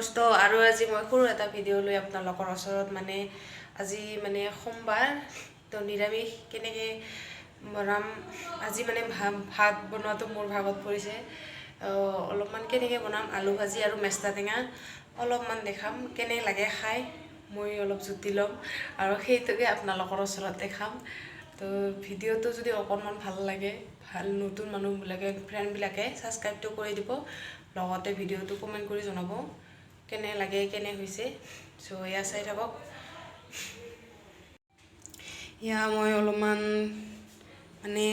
দোস্ত আৰু আজি মই সৰু এটা ভিডিঅ' লৈ আপোনালোকৰ ওচৰত মানে আজি মানে সোমবাৰ তো নিৰামিষ কেনেকৈ বনাম আজি মানে ভাত বনোৱাটো মোৰ ভাগত পৰিছে অলপমান কেনেকৈ বনাম আলু ভাজি আৰু মেষ্টা টেঙা অলপমান দেখাম কেনে লাগে খাই মই অলপ জুতি ল'ম আৰু সেইটোকে আপোনালোকৰ ওচৰত দেখাম তো ভিডিঅ'টো যদি অকণমান ভাল লাগে ভাল নতুন মানুহবিলাকে ফ্ৰেণ্ডবিলাকে ছাবস্ক্ৰাইবটো কৰি দিব লগতে ভিডিঅ'টো কমেণ্ট কৰি জনাব কেনে লাগে কেনে হৈছে সো এয়া চাই থাকক ইয়া মই অলপমান মানে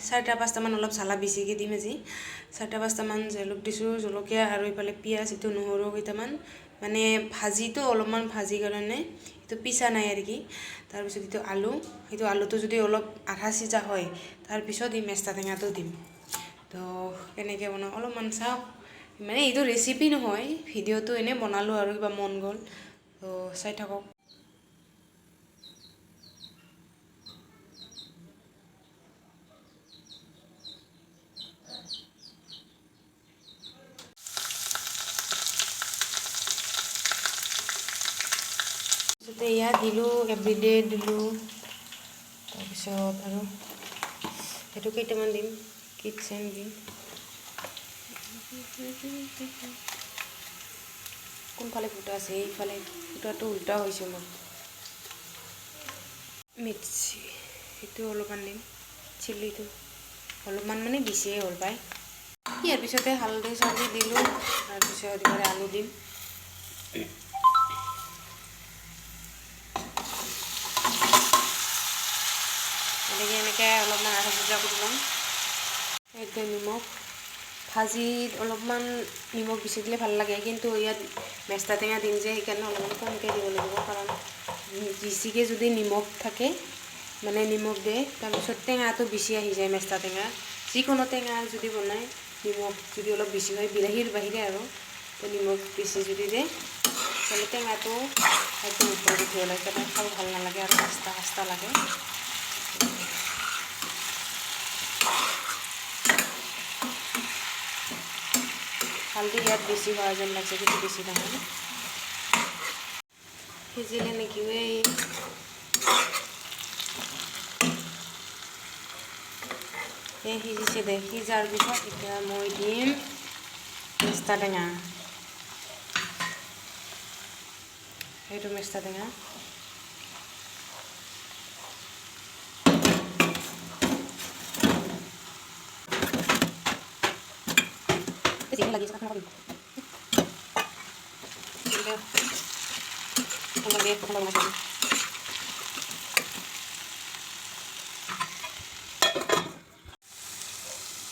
4-5টামান অলপ জ্বালা বেছিকৈ দিম আজি 4-5টামান জালুক দিছোঁ জলকীয়া আৰু ইফালে পিঁয়াজ এইটো নহৰু কেইটামান মানে ভাজিটো অলপমান ভাজি কাৰণে এইটো পিছা নাই আৰু কি তাৰপিছত এইটো আলু সেইটো আলুটো যদি অলপ আধা সিজা হয় তাৰপিছত এই মেষ্টা টেঙাটো দিম তো কেনেকৈ বনাওঁ অলপমান চাওক মানে এইটো ৰেচিপি নহয় ভিডিঅ'টো এনেই বনালোঁ আৰু কিবা মন গ'ল তো চাই থাকক ইয়াত দিলোঁ এভৰিডে দিলোঁ তাৰপিছত আৰু সেইটো কেইটামান দিম কিটচেন দিম কোনফালে ফুটা আছে এইফালে ফুটাটো উল্টা হৈছে মোৰ মিৰ্চি সেইটো অলপমান দিম চিলিটো অলপমান মানে বেছিয়ে হ'ল পায় ইয়াৰ পিছতে হালধি চালধি দিলোঁ তাৰপিছত এইফালে আলু দিম এনেকৈ অলপমান আধা ভজা কৰি ল'ম একদম নিমখ ভাজিত অলপমান নিমখ বেছি দিলে ভাল লাগে কিন্তু ইয়াত মেষ্টা টেঙা দিম যে সেইকাৰণে অলপমান কমকৈ দিব লাগিব কাৰণ বেছিকৈ যদি নিমখ থাকে মানে নিমখ দিয়ে তাৰপিছত টেঙাটো বেছি আহি যায় মেষ্টা টেঙা যিকোনো টেঙা যদি বনায় নিমখ যদি অলপ বেছি হয় বিলাহীৰ বাহিৰে আৰু তো নিমখ বেছি যদি দিয়ে তাহলে টেঙাটো একদম ওপৰত উঠি ওলাই কেনে খাব ভাল নালাগে আৰু আস্তা আস্তা লাগে হালধি ইয়াত বেছি হোৱা যেন লাগছে কিন্তু বেছি নহয় সিজিলে নেকি সিজিছে দে সিজাৰ পিছত এতিয়া মই দিম মেষ্টা টেঙা সেইটো মেষ্টা টেঙা লাগিছে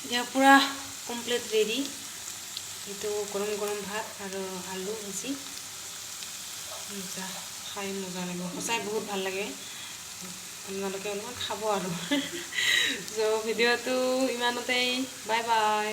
এতিয়া পূৰা কমপ্লিট ৰেডি এইটো গৰম গৰম ভাত আৰু আলু ভাজি মজা খাই মজা লাগিব সঁচাই বহুত ভাল লাগে আপোনালোকে অলপমান খাব আৰু চ' ভিডিঅ'টো ইমানতেই বাই বাই